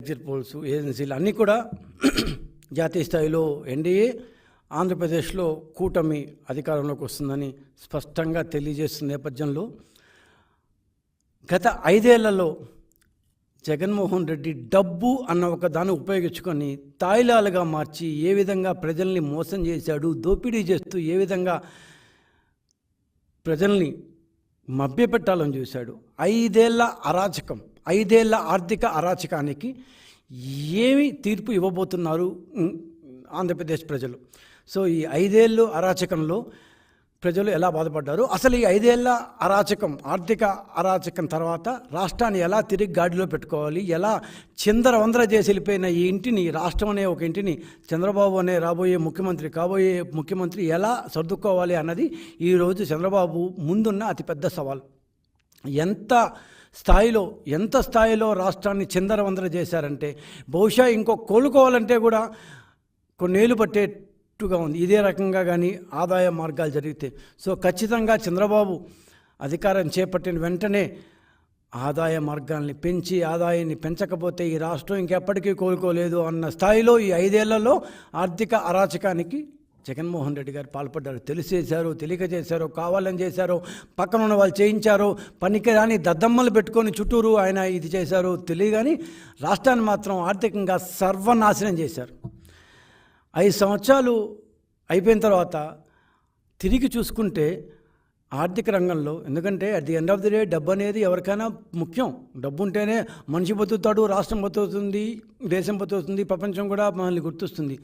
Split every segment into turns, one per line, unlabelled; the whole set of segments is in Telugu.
ఎగ్జిట్ పోల్స్ ఏజెన్సీలు అన్నీ కూడా జాతీయ స్థాయిలో ఎన్డీఏ, ఆంధ్రప్రదేశ్లో కూటమి అధికారంలోకి వస్తుందని స్పష్టంగా తెలియజేస్తున్న నేపథ్యంలో గత 5 ఏళ్లలో జగన్మోహన్ రెడ్డి డబ్బు అన్న ఒక దాన్ని ఉపయోగించుకొని తాయిలాలుగా మార్చి ఏ విధంగా ప్రజల్ని మోసం చేశాడు, దోపిడీ చేస్తూ ఏ విధంగా ప్రజల్ని మభ్యపెట్టాలని చూశాడు. 5 ఏళ్ల అరాచకం, 5 ఏళ్ల ఆర్థిక అరాచకానికి ఏమి తీర్పు ఇవ్వబోతున్నారు ఆంధ్రప్రదేశ్ ప్రజలు? సో ఈ 5 ఏళ్ళు అరాచకంలో ప్రజలు ఎలా బాధపడ్డారు, అసలు ఈ 5 ఏళ్ల అరాచకం, ఆర్థిక అరాచకం తర్వాత రాష్ట్రాన్ని ఎలా తిరిగి గాడిలో పెట్టుకోవాలి, ఎలా చిందరవందర చేసి వెళ్ళిపోయిన ఈ ఇంటిని, రాష్ట్రం అనే ఒక ఇంటిని చంద్రబాబు అనే కాబోయే ముఖ్యమంత్రి ఎలా సర్దుకోవాలి అన్నది ఈరోజు చంద్రబాబు ముందున్న అతిపెద్ద సవాల్. ఎంత స్థాయిలో రాష్ట్రాన్ని చిందరవందర చేశారంటే బహుశా ఇంకో కోలుకోవాలంటే కూడా కొన్నేళ్ళు పట్టేట్టుగా ఉంది ఇదే రకంగా కానీ ఆదాయ మార్గాలు జరిగితే. సో ఖచ్చితంగా చంద్రబాబు అధికారం చేపట్టిన వెంటనే ఆదాయ మార్గాల్ని పెంచి, ఆదాయాన్ని పెంచకపోతే ఈ రాష్ట్రం ఇంకెప్పటికీ కోలుకోలేదు అన్న స్థాయిలో ఈ 5 ఏళ్లలో ఆర్థిక అరాచకానికి జగన్మోహన్ రెడ్డి గారు పాల్పడ్డారు. తెలిసేశారో తెలియక చేశారో, కావాలని చేశారో, పక్కన ఉన్న వాళ్ళు చేయించారో, పనికిరాని దద్దమ్మలు పెట్టుకొని చుట్టూరు ఆయన ఇది చేశారో తెలియగాని రాష్ట్రాన్ని మాత్రం ఆర్థికంగా సర్వనాశనం చేశారు. 5 సంవత్సరాలు అయిపోయిన తర్వాత తిరిగి చూసుకుంటే ఆర్థిక రంగంలో, ఎందుకంటే at the end of the day డబ్బు అనేది ఎవరికైనా ముఖ్యం. డబ్బు ఉంటేనే మనిషి బతుకుతాడు, రాష్ట్రం బతుకుతుంది, దేశం బతుకుతుంది, ప్రపంచం కూడా మనల్ని గుర్తిస్తుంది.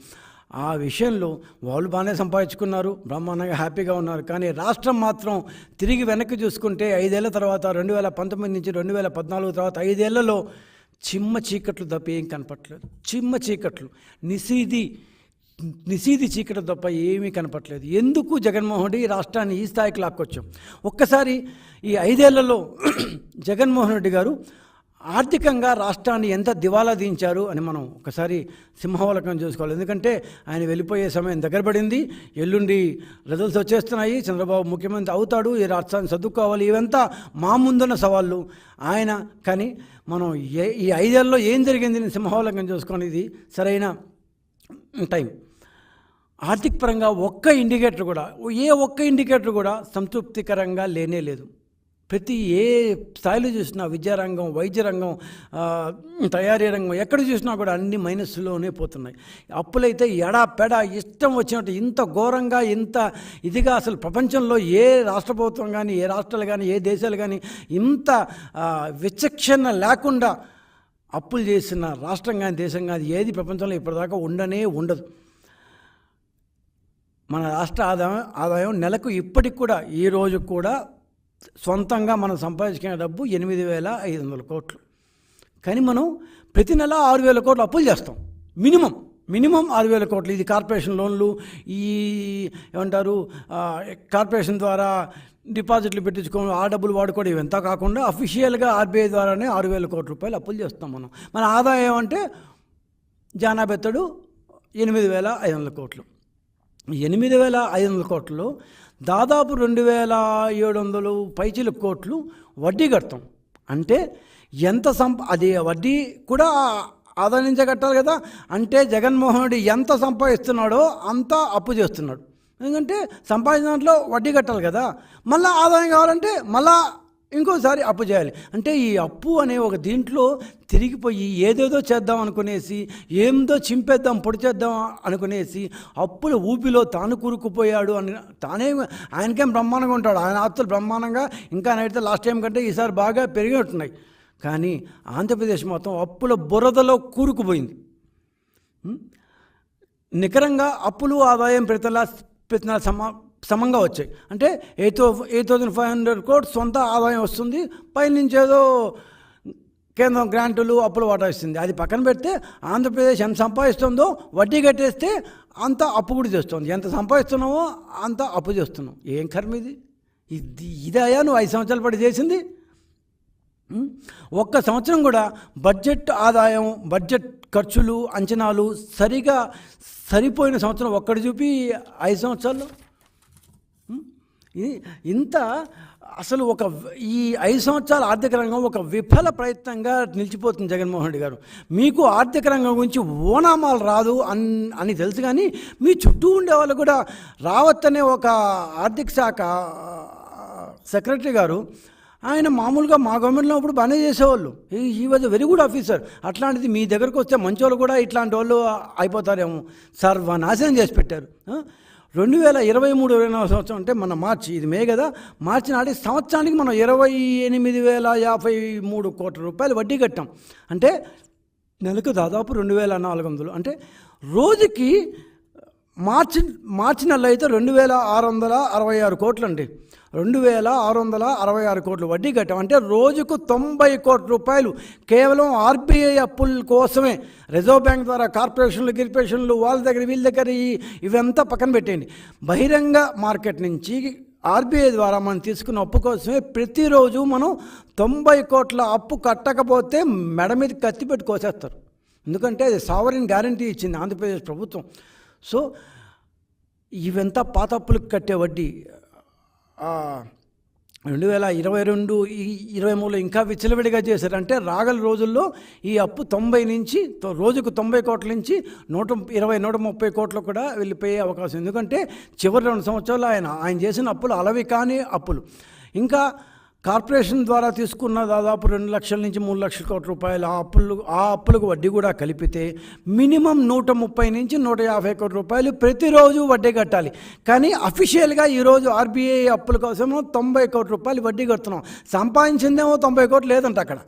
ఆ విషయంలో వాళ్ళు బాగానే సంపాదించుకున్నారు, బ్రహ్మాండంగా హ్యాపీగా ఉన్నారు. కానీ రాష్ట్రం మాత్రం తిరిగి వెనక్కి చూసుకుంటే 5 ఏళ్ల తర్వాత 2019 నుంచి 2014 తర్వాత 5 ఏళ్లలో చిమ్మ చీకట్లు తప్ప ఏం కనపట్లేదు. చిమ్మ చీకట్లు, నిశీది చీకటి తప్ప ఏమీ కనపట్లేదు. ఎందుకు జగన్మోహన్ రెడ్డి ఈ రాష్ట్రాన్ని ఈ స్థాయికి లాక్కొచ్చాం? ఒక్కసారి ఈ 5 ఏళ్లలో జగన్మోహన్ రెడ్డి గారు ఆర్థికంగా రాష్ట్రాన్ని ఎంత దివాలా దించారు అని మనం ఒకసారి సింహావలోకనం చూసుకోవాలి. ఎందుకంటే ఆయన వెళ్ళిపోయే సమయం దగ్గర పడింది, ఎల్లుండి రిజల్ట్స్ వచ్చేస్తున్నాయి, చంద్రబాబు ముఖ్యమంత్రి అవుతాడు, ఈ రాష్ట్రాన్ని సర్దుకోవాలి. ఇవంతా మా ముందున్న సవాళ్ళు ఆయన. కానీ మనం ఈ 5 ఏళ్లలో ఏం జరిగింది సింహావలోకనం చూసుకొని ఇది సరైన టైం. ఆర్థిక పరంగా ఒక్క ఇండికేటర్ కూడా సంతృప్తికరంగా లేనే లేదు. ప్రతి ఏ స్థాయిలో చూసినా, విద్యారంగం, వైద్య రంగం, తయారీ రంగం, ఎక్కడ చూసినా కూడా అన్ని మైనస్లోనే పోతున్నాయి. అప్పులైతే ఎడాపెడా ఇష్టం వచ్చినట్టు ఇంత ఘోరంగా, ఇంత ఇదిగా అసలు ప్రపంచంలో ఏ రాష్ట్ర ప్రభుత్వం కానీ, ఏ రాష్ట్రాలు కానీ, ఏ దేశాలు కానీ ఇంత విచక్షణ లేకుండా అప్పులు చేసిన రాష్ట్రం కానీ, దేశం కానీ ఏది ప్రపంచంలో ఇప్పటిదాకా ఉండదు. మన రాష్ట్ర ఆదాయం నెలకు ఇప్పటికి కూడా ఈ రోజు కూడా సొంతంగా మనం సంపాదించుకునే డబ్బు 8,500 కోట్లు. కానీ మనం ప్రతి నెల 6,000 కోట్లు అప్పులు చేస్తాం. మినిమం 6,000 కోట్లు. ఇది కార్పొరేషన్ లోన్లు, ఈ ఏమంటారు కార్పొరేషన్ ద్వారా డిపాజిట్లు పెట్టించుకోవడం, ఆ డబ్బులు వాడుకోవడం, ఇవంతా కాకుండా అఫీషియల్గా ఆర్బీఐ ద్వారానే 6,000 కోట్ల రూపాయలు అప్పులు చేస్తాం మనం. మన ఆదాయం అంటే జానాబెత్తడు 8,500 కోట్లు. 8,500 కోట్లలో దాదాపు 2,700 పైచిల కోట్లు వడ్డీ కడతాం. అంటే ఎంత అది వడ్డీ కూడా ఆదాయం నుంచే కట్టాలి కదా. అంటే జగన్మోహన్ రెడ్డి ఎంత సంపాదిస్తున్నాడో అంత అప్పు చేస్తున్నాడు. ఎందుకంటే సంపాదించిన దాంట్లో వడ్డీ కట్టాలి కదా. మళ్ళీ ఆదాయం కావాలంటే మళ్ళా ఇంకోసారి అప్పు చేయాలి. అంటే ఈ అప్పు అనే ఒక దీంట్లో తిరిగిపోయి ఏదేదో చేద్దాం అనుకునేసి, ఏందో చింపేద్దాం, పొడి చేద్దాం అనుకునేసి అప్పుల ఊపిలో తాను కూరుకుపోయాడు అని ఆయనకేం బ్రహ్మాండంగా ఉంటాడు. ఆయన ఆస్తులు బ్రహ్మాండంగా ఇంకా నైతే లాస్ట్ టైం కంటే ఈసారి బాగా పెరిగినట్టున్నాయి. కానీ ఆంధ్రప్రదేశ్ మొత్తం అప్పుల బురదలో కూరుకుపోయింది. నికరంగా అప్పులు ఆదాయం ప్రతి సమంగా వచ్చాయి. అంటే 8,500 కోట్స్ సొంత ఆదాయం వస్తుంది, పైనుంచి ఏదో కేంద్రం గ్రాంటులు అప్పులు వాటా ఇస్తుంది. అది పక్కన పెడితే ఆంధ్రప్రదేశ్ ఎంత సంపాదిస్తుందో వడ్డీ కట్టేస్తే అంత అప్పు కూడా చేస్తుంది. ఎంత సంపాదిస్తున్నామో అంత అప్పు చేస్తున్నాం. ఏం కర్మ ఇదయా నువ్వు 5 సంవత్సరాల పాటు చేసింది? ఒక్క సంవత్సరం కూడా బడ్జెట్ ఆదాయం, బడ్జెట్ ఖర్చులు, అంచనాలు సరిపోయిన సంవత్సరం ఒక్కటి చూపి 5 సంవత్సరాల్లో ఇంత అసలు ఈ 5 సంవత్సరాల ఆర్థిక రంగం ఒక విఫల ప్రయత్నంగా నిలిచిపోతుంది జగన్మోహన్ రెడ్డి గారు. మీకు ఆర్థిక రంగం గురించి ఓనామాలు రాదు అని తెలుసు, కానీ మీ చుట్టూ ఉండే వాళ్ళు కూడా రావత్ అనే ఒక ఆర్థిక శాఖ సెక్రటరీ గారు, ఆయన మామూలుగా మా గవర్నమెంట్లో అప్పుడు బాగానే చేసేవాళ్ళు. ఈ వాజ్ వెరీ గుడ్ ఆఫీసర్. అట్లాంటిది మీ దగ్గరకు వస్తే మంచి వాళ్ళు కూడా ఇట్లాంటి వాళ్ళు అయిపోతారేమో. సర్వనాశనం చేసి పెట్టారు. 2023-24 సంవత్సరం అంటే మన మార్చి, ఇది మే కదా, మార్చి నాటి సంవత్సరానికి మనం 28,053 కోట్ల రూపాయలు వడ్డీ కట్టాం. అంటే నెలకు దాదాపు 2,400. అంటే రోజుకి మార్చి నెల అయితే 2,666 కోట్లు అండి. 2,666 కోట్లు వడ్డీ కట్టాం. అంటే రోజుకు 90 కోట్ల రూపాయలు కేవలం ఆర్బీఐ అప్పుల కోసమే. రిజర్వ్ బ్యాంక్ ద్వారా కార్పొరేషన్లు వాళ్ళ దగ్గర వీళ్ళ దగ్గర ఇవంతా పక్కన పెట్టేయండి. బహిరంగ మార్కెట్ నుంచి ఆర్బీఐ ద్వారా మనం తీసుకున్న అప్పు కోసమే ప్రతిరోజు మనం 90 కోట్ల అప్పు కట్టకపోతే మెడ మీద కత్తి పెట్టి కోసేస్తారు. ఎందుకంటే అది సావరిన్ గ్యారంటీ ఇచ్చింది ఆంధ్రప్రదేశ్ ప్రభుత్వం. సో ఇవంతా పాత అప్పులకు కట్టే వడ్డీ. 2022-23లో ఇంకా విచ్చలవిడిగా చేశారు. అంటే రాగల రోజుల్లో ఈ అప్పు 90 నుంచి రోజుకు 90 కోట్ల నుంచి 120-130 కోట్లు కూడా వెళ్ళిపోయే అవకాశం. ఎందుకంటే చివరి 2 సంవత్సరాలు ఆయన చేసిన అప్పులు అలవి కాని అప్పులు. ఇంకా కార్పొరేషన్ ద్వారా తీసుకున్న దాదాపు 2 లక్షల నుంచి 3 లక్షల కోట్ల రూపాయలు ఆ అప్పులకు వడ్డీ కూడా కలిపితే మినిమం 130 నుంచి 150 కోట్ల రూపాయలు ప్రతిరోజు వడ్డీ కట్టాలి. కానీ అఫీషియల్గా ఈరోజు ఆర్బీఐ అప్పుల కోసం 90 కోట్ల రూపాయలు వడ్డీ కడుతున్నాం. సంపాదించిందేమో 90 కోట్లు లేదంట అక్కడ.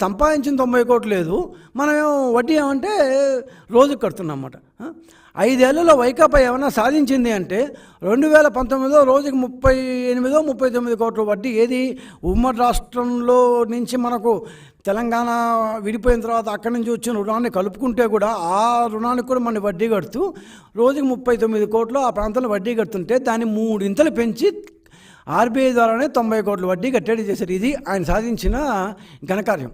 సంపాదించిన 90 కోట్లు లేదు, మనం వడ్డీ ఏమంటే రోజుకు కడుతున్నాం అన్నమాట. 5 ఏళ్లలో వైకాపా ఏమైనా సాధించింది అంటే 2019లో రోజుకి 38-39 కోట్ల వడ్డీ. ఏది ఉమ్మడి రాష్ట్రంలో నుంచి మనకు తెలంగాణ విడిపోయిన తర్వాత అక్కడి నుంచి వచ్చిన రుణాన్ని కలుపుకుంటే కూడా ఆ రుణానికి కూడా మనం వడ్డీ కడుతూ రోజుకి 39 కోట్లు ఆ ప్రాంతంలో వడ్డీ కడుతుంటే దాన్ని 3 ఇంతలు పెంచి ఆర్బీఐ ద్వారానే 90 కోట్ల వడ్డీ కట్టేది చేశారు. ఇది ఆయన సాధించిన ఘనకార్యం.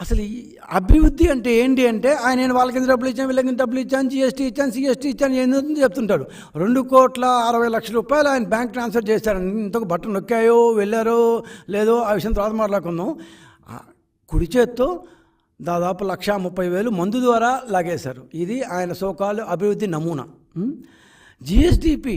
అసలు ఈ అభివృద్ధి అంటే ఏంటి అంటే నేను వాళ్ళకి డబ్బులు ఇచ్చాను, వీళ్ళకి డబ్బులు ఇచ్చాను, జీఎస్టీ ఇచ్చాను, సిఎస్టీ ఇచ్చాను, ఏంటంటే చెప్తుంటాడు. 2,60,00,000 రూపాయలు ఆయన బ్యాంక్ ట్రాన్స్ఫర్ చేశారని. ఇంతకు బట్టలు నొక్కాయో వెళ్ళారో లేదో ఆ విషయం తర్వాత మాట్లాడుకుందాం. కుడి చేత్తో దాదాపు 1,30,000 మందు ద్వారా లాగేశారు. ఇది ఆయన సోకాలు అభివృద్ధి నమూనా. GSDP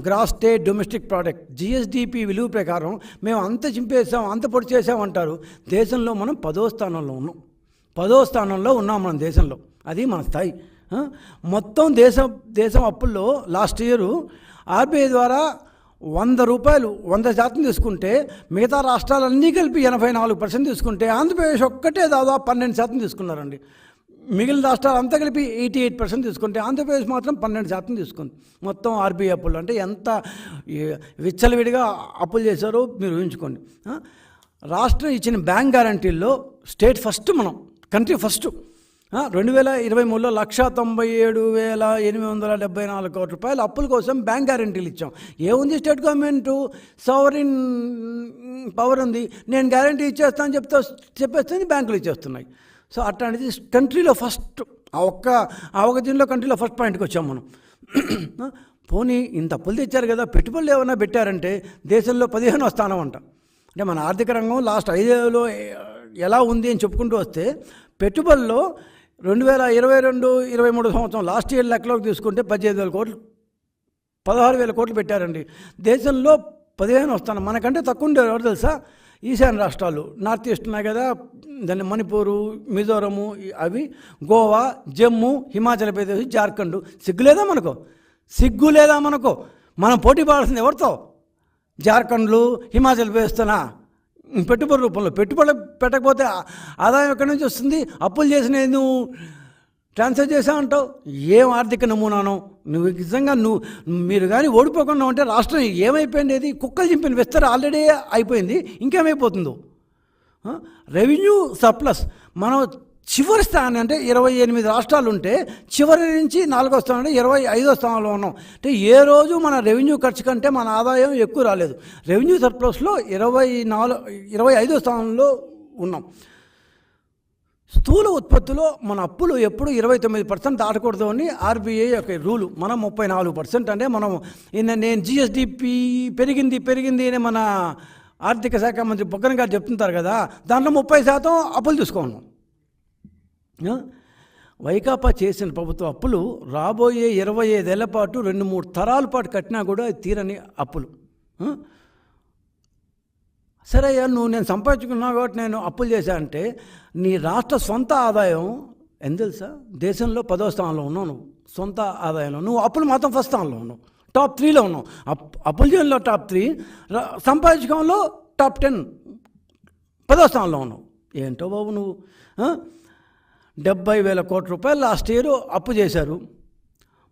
gross state domestic product, GSDP విలువ ప్రకారం మేము అంత చింపేసాం, అంత పొడి చేసామంటారు. దేశంలో మనం 10వ స్థానంలో ఉన్నాం. 10వ స్థానంలో ఉన్నాం మనం దేశంలో. అది మన స్థాయి. మొత్తం దేశం అప్పుల్లో లాస్ట్ ఇయర్ ఆర్బీఐ ద్వారా 100 రూపాయలు 100% తీసుకుంటే మిగతా రాష్ట్రాలన్నీ కలిపి 84% తీసుకుంటే ఆంధ్రప్రదేశ్ ఒక్కటే దాదాపు 12% తీసుకున్నారండి. మిగిలిన రాష్ట్రాలు అంతా కలిపి 88% తీసుకుంటే ఆంధ్రప్రదేశ్ మాత్రం 12% తీసుకుంది మొత్తం ఆర్బీఐ అప్పులు. అంటే ఎంత విచ్చలవిడిగా అప్పులు చేశారో మీరు ఊహించుకోండి. రాష్ట్రం ఇచ్చిన బ్యాంక్ గ్యారంటీల్లో స్టేట్ ఫస్ట్, మనం కంట్రీ ఫస్ట్. 2023లో 1,97,874 కోట్ల రూపాయలు అప్పుల కోసం బ్యాంక్ గ్యారంటీలు ఇచ్చాం. ఏముంది స్టేట్ గవర్నమెంటు సావరిన్ పవర్ ఉంది, నేను గ్యారంటీ ఇచ్చేస్తాను చెప్పేస్తుంది, బ్యాంకులు ఇచ్చేస్తున్నాయి. సో అట్లాంటిది కంట్రీలో ఫస్ట్, ఆ ఒక్క దీనిలో కంట్రీలో ఫస్ట్ పాయింట్కి వచ్చాం మనం. పోనీ ఇంత అప్పులు తెచ్చారు కదా, పెట్టుబడులు ఏమైనా పెట్టారంటే దేశంలో 15వ స్థానం అంట. అంటే మన ఆర్థిక రంగం లాస్ట్ 5 ఏళ్లలో ఎలా ఉంది అని చెప్పుకుంటూ వస్తే పెట్టుబడుల్లో 2022-23 సంవత్సరం లాస్ట్ ఇయర్ లెక్కలోకి తీసుకుంటే 15,000 కోట్లు 16,000 కోట్లు పెట్టారండి. దేశంలో 15వ స్థానం. మనకంటే తక్కువ ఉండేది ఎవరు తెలుసా? ఈశాన్య రాష్ట్రాలు, నార్త్ ఈస్ట్ ఉన్నాయి కదా, దాన్ని మణిపూరు, మిజోరము, అవి గోవా, జమ్మూ, హిమాచల్ ప్రదేశ్, జార్ఖండ్. సిగ్గు లేదా మనకు? మనం పోటీ పడాల్సింది ఎవరితో? జార్ఖండ్లు, హిమాచల్ ప్రదేశ్తోనా? పెట్టుబడి రూపంలో. పెట్టుబడి పెట్టకపోతే ఆదాయం ఎక్కడి నుంచి వస్తుంది? అప్పులు చేసినవి నువ్వు ట్రాన్స్ఫర్ చేసావంటావు. ఏం ఆర్థిక నమూనానో నువ్వు. నిజంగా మీరు కానీ ఓడిపోకుండా ఉంటే రాష్ట్రం ఏమైపోయింది? ఏది కుక్కలు చింపిన విస్తర ఆల్రెడీ అయిపోయింది, ఇంకేమైపోతుందో. రెవెన్యూ సర్ప్లస్ మనం చివరి స్థానం. అంటే 28 రాష్ట్రాలు ఉంటే చివరి నుంచి 4వ స్థానం, అంటే 25వ స్థానంలో ఉన్నాం. అంటే ఏ రోజు మన రెవెన్యూ ఖర్చు కంటే మన ఆదాయం ఎక్కువ రాలేదు. రెవెన్యూ సర్ప్లస్లో 25వ స్థానంలో ఉన్నాం. స్థూల ఉత్పత్తిలో మన అప్పులు ఎప్పుడు 29% దాటకూడదు అని ఆర్బీఐ యొక్క రూలు. మనం 34%. అంటే మనం నేను జిఎస్డిపి పెరిగింది అని మన ఆర్థిక శాఖ మంత్రి బుగ్గన గారు చెప్తుంటారు కదా, దాంట్లో 30% అప్పులు తీసుకోను. వైకాపా చేసిన ప్రభుత్వ అప్పులు రాబోయే 25 ఏళ్ల పాటు 2-3 తరాల పాటు కట్టినా కూడా తీరని అప్పులు. సరే అయ్యా, నేను సంపాదించుకున్నావు కాబట్టి నేను అప్పులు చేశానంటే నీ రాష్ట్ర సొంత ఆదాయం ఎంత తెలుసా? దేశంలో 10వ స్థానంలో ఉన్నావు నువ్వు. సొంత ఆదాయంలో నువ్వు అప్పులు మాత్రం ఫస్ట్ స్థానంలో ఉన్నావు, టాప్ 3లో ఉన్నావు. అప్పులు చేయడంలో టాప్ 3, సంపాదించడంలో టాప్ 10, 10వ స్థానంలో ఉన్నావు. ఏంటో బాబు నువ్వు. 70,000 కోట్ల రూపాయలు లాస్ట్ ఇయర్ అప్పు చేశారు.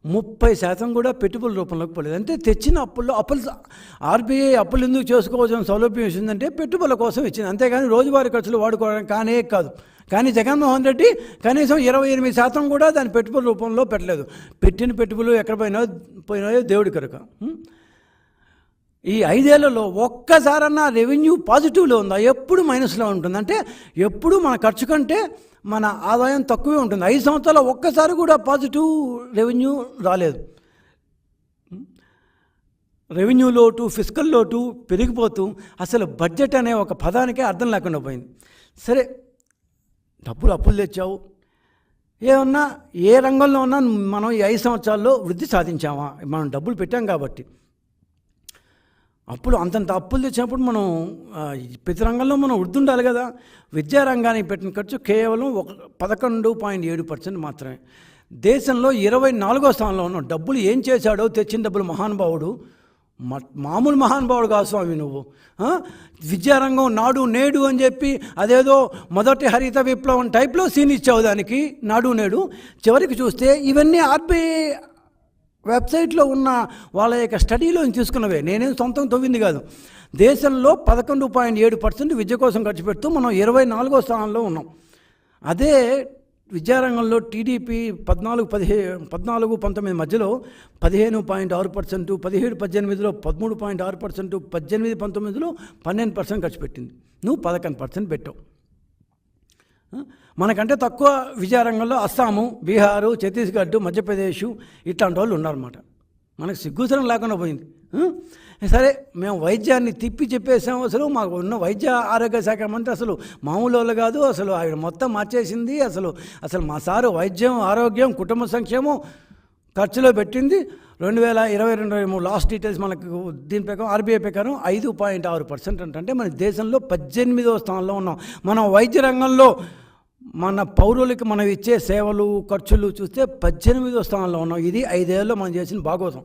30% కూడా పెట్టుబడుల రూపంలోకి పోలేదు. అంటే తెచ్చిన అప్పులు ఆర్బీఐ అప్పులు ఎందుకు చేసుకోవాల్సిన సౌలభ్యం ఇచ్చిందంటే పెట్టుబడుల కోసం ఇచ్చింది, అంతేగాని రోజువారీ ఖర్చులు వాడుకోవడానికి కానే కాదు. కానీ జగన్మోహన్ రెడ్డి కనీసం 28% కూడా దాని పెట్టుబడుల రూపంలో పెట్టలేదు. పెట్టిన పెట్టుబడులు ఎక్కడ పోయినాయో దేవుడి కనుక. ఈ 5 ఏళ్లలో ఒక్కసారన్నా రెవెన్యూ పాజిటివ్లో ఉందా? ఎప్పుడు మైనస్లో ఉంటుంది. అంటే ఎప్పుడు మన ఖర్చు కంటే మన ఆదాయం తక్కువే ఉంటుంది. 5 సంవత్సరాలు ఒక్కసారి కూడా పాజిటివ్ రెవెన్యూ రాలేదు. రెవెన్యూ లోటు, ఫిస్కల్ లోటు పెరిగిపోతూ అసలు బడ్జెట్ అనే ఒక పదానికే అర్థం లేకుండా పోయింది. సరే, డబ్బులు అప్పులు తెచ్చావు, ఏమన్నా ఏ రంగంలో ఉన్నా మనం ఈ 5 సంవత్సరాల్లో వృద్ధి సాధించామా? మనం డబ్బులు పెట్టాం కాబట్టి. అంతంత అప్పులు తెచ్చినప్పుడు మనం ప్రతి రంగంలో మనం వృద్ధి ఉండాలి కదా. విద్యారంగానికి పెట్టిన ఖర్చు కేవలం 11.7% మాత్రమే. దేశంలో 24వ స్థానంలో ఉన్నాం. డబ్బులు ఏం చేశాడో, తెచ్చిన డబ్బులు మహానుభావుడు, మామూలు మహానుభావుడు కాదు స్వామి నువ్వు. విద్యారంగం నాడు నేడు అని చెప్పి అదేదో మొదటి హరిత విప్లవం టైప్లో సీన్ ఇచ్చావు దానికి, నాడు నేడు. చివరికి చూస్తే ఇవన్నీ ఆర్బీఐ వెబ్సైట్లో ఉన్న వాళ్ళ యొక్క స్టడీలో తీసుకున్నవే, నేనేం సొంతం తవ్వింది కాదు. దేశంలో 11.7% విద్య కోసం ఖర్చు పెడుతూ మనం 24వ స్థానంలో ఉన్నాం. అదే విద్యారంగంలో టీడీపీ 14-19 మధ్యలో 15.6%, 17-18లో 13.6%, 18-19లో 12% ఖర్చు పెట్టింది. నువ్వు 11% పెట్టావు. మనకంటే తక్కువ విద్యారంగంలో అస్సాము, బీహారు, ఛత్తీస్గఢ్, మధ్యప్రదేశ్ ఇట్లాంటి వాళ్ళు ఉన్నారన్నమాట. మనకు సిగ్గుసరం లేకుండా పోయింది. సరే, మేము వైద్యాన్ని తిప్పి చెప్పేసాము. అసలు మాకు ఉన్న వైద్య ఆరోగ్య శాఖ మంత్రి అసలు మామూలు వాళ్ళు కాదు. అసలు ఆయన మొత్తం మార్చేసింది. అసలు మా సారు వైద్యం, ఆరోగ్యం, కుటుంబ సంక్షేమం ఖర్చులో పెట్టింది 2022-23 లాస్ట్ డీటెయిల్స్ మనకు దీని ప్రకారం ఆర్బీఐ ప్రకారం 5.6% అంటే మన దేశంలో 18వ స్థానంలో ఉన్నాం. మనం వైద్య రంగంలో మన పౌరులకి మనం ఇచ్చే సేవలు, ఖర్చులు చూస్తే 18వ స్థానంలో ఉన్నాం. ఇది 5 ఏళ్ళలో మనం చేసిన భాగవతం.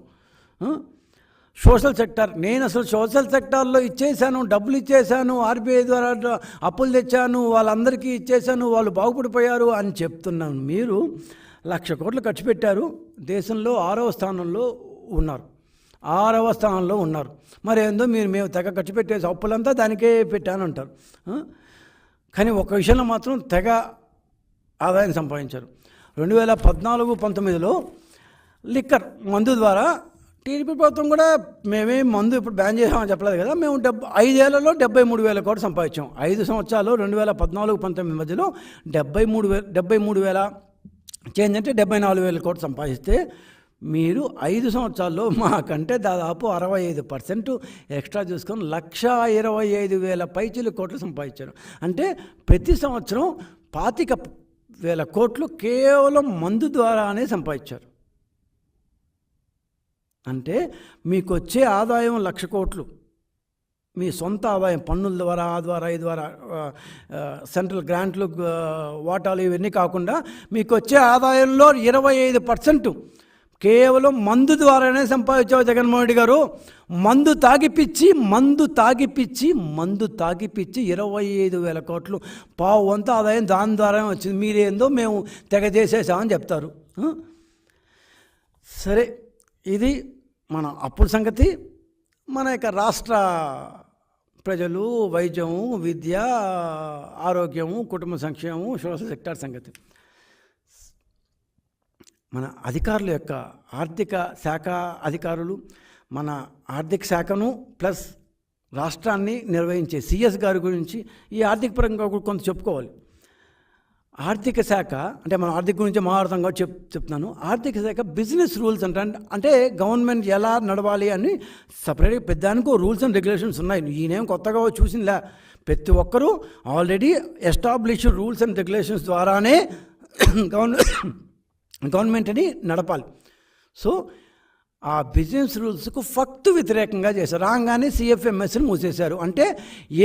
సోషల్ సెక్టర్, నేను అసలు సోషల్ సెక్టార్లో ఇచ్చేసాను, డబ్బులు ఇచ్చేసాను, ఆర్బీఐ ద్వారా అప్పులు తెచ్చాను, వాళ్ళందరికీ ఇచ్చేసాను, వాళ్ళు బాగుపడిపోయారు అని చెప్తున్నాను. మీరు 1,00,000 కోట్లు ఖర్చు పెట్టారు, దేశంలో 6వ స్థానంలో ఉన్నారు. 6వ స్థానంలో ఉన్నారు. మరి ఏందో మేము తెగ ఖర్చు పెట్టేసి అప్పులంతా దానికే పెట్టాను అంటారు. కానీ ఒక విషయంలో మాత్రం తెగ ఆదాయం సంపాదించారు. 2014-19లో లిక్కర్ మందు ద్వారా టీడీపీ ప్రభుత్వం కూడా మేమేం మందు ఇప్పుడు బ్యాన్ చేసామని చెప్పలేదు కదా, మేము 5 ఏళ్లలో 73,000 కోట్లు సంపాదించాం. 5 సంవత్సరాలు 2014-19 మధ్యలో 73,000 చేంజ్ అంటే 74,000 కోట్లు సంపాదిస్తే మీరు 5 సంవత్సరాల్లో మాకంటే దాదాపు 65% ఎక్స్ట్రా చూసుకొని 1,25,000 పైచిలు కోట్లు సంపాదించారు. అంటే ప్రతి సంవత్సరం 25,000 కోట్లు కేవలం మందు ద్వారానే సంపాదించారు. అంటే మీకు వచ్చే ఆదాయం 1,00,000 కోట్లు మీ సొంత ఆదాయం, పన్నుల ద్వారా, ఆ ద్వారా, ఈ ద్వారా, సెంట్రల్ గ్రాంట్లు, వాటాలు ఇవన్నీ కాకుండా మీకు వచ్చే ఆదాయంలో 25% కేవలం మందు ద్వారానే సంపాదించావు జగన్మోహన్ రెడ్డి గారు. మందు తాగిపిచ్చి 25,000 కోట్లు, పావు వంత ఆదాయం దాని ద్వారానే వచ్చింది. మీరేందో మేము తెగ చేసేసామని చెప్తారు. సరే, ఇది మన అప్పుల సంగతి. మన యొక్క రాష్ట్ర ప్రజలు, వైద్యము, విద్య, ఆరోగ్యము, కుటుంబ సంక్షేమము, సోషల్ సెక్టార్ సంగతి. మన అధికారుల యొక్క ఆర్థిక శాఖ అధికారులు మన ఆర్థిక శాఖను ప్లస్ రాష్ట్రాన్ని నిర్వహించే సిఎస్ గారి గురించి ఈ ఆర్థిక పరంగా కూడా కొంత చెప్పుకోవాలి. ఆర్థిక శాఖ అంటే మన ఆర్థిక గురించి మాట్లాడతాం కాబట్టి చెప్తున్నాను. ఆర్థిక శాఖ బిజినెస్ రూల్స్ అంటే గవర్నమెంట్ ఎలా నడవాలి అని సపరేట్గా పెద్దానికో రూల్స్ అండ్ రెగ్యులేషన్స్ ఉన్నాయి. ఈయనేం కొత్తగా చూసిందిలే. ప్రతి ఒక్కరూ already established rules and regulations ద్వారానే గవర్నమెంట్ని నడపాలి. సో ఆ బిజినెస్ రూల్స్కు ఫక్తు వ్యతిరేకంగా చేశారు. రాగానే సిఎఫ్ఎంఎస్ని మూసేశారు. అంటే